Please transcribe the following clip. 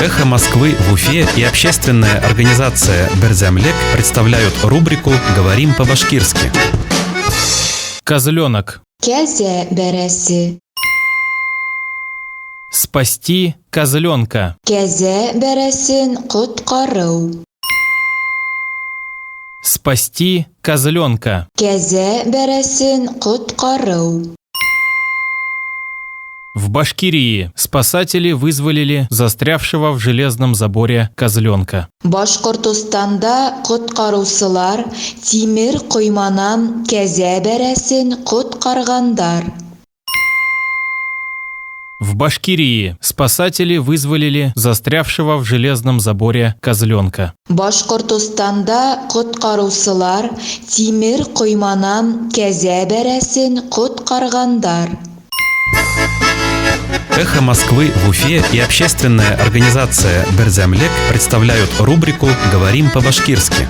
«Эхо Москвы» в Уфе и общественная организация «Берзямлек» представляют рубрику «Говорим по-башкирски». Козленок. Кәзә бәрәсе. Спасти козленка. Кәзә бәрәсен коткару. Спасти козленка. Кәзә бәрәсен коткару. В Башкирии спасатели вызволили застрявшего в железном заборе козленка. Башкортостанда коткаручылар тимер койманан кәзә бәрәсен коткаргандар. В Башкирии спасатели вызволили застрявшего в железном заборе козленка. Башкортостанда коткаручылар тимер койманан кәзә бәрәсен коткаргандар. «Эхо Москвы» в Уфе и общественная организация «Берзямлек» представляют рубрику «Говорим по-башкирски».